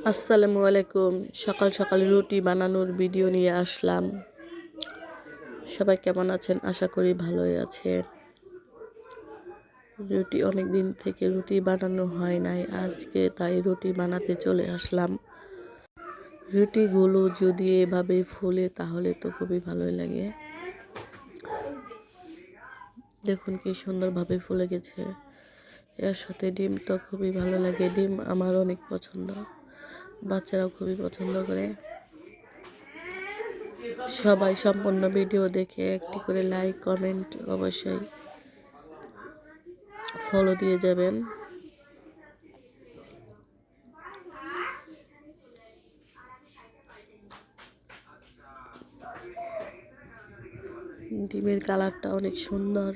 আসসালামু আলাইকুম। সকাল সকাল রুটি বানানোর ভিডিও নিয়ে আসলাম। সবাই কেমন আছেন? আশা করি ভালোই আছেন। অনেক দিন থেকে রুটি বানানো হয় নাই, আজকে তাই রুটি বানাতে চলে আসলাম। রুটিগুলো যদি এভাবে ফুলে তাহলে তো খুবই ভালোই লাগে। দেখুন কি সুন্দরভাবে ফুলে গেছে। এর সাথে ডিম তো খুবই ভালো লাগে, ডিম আমার অনেক পছন্দ, বাচ্চারাও খুবই পছন্দ করে। সবাই সম্পূর্ণ ভিডিও দেখে একটি করে লাইক কমেন্ট অবশ্যই ফলো দিয়ে যাবেন। ডিমের কালারটা অনেক সুন্দর।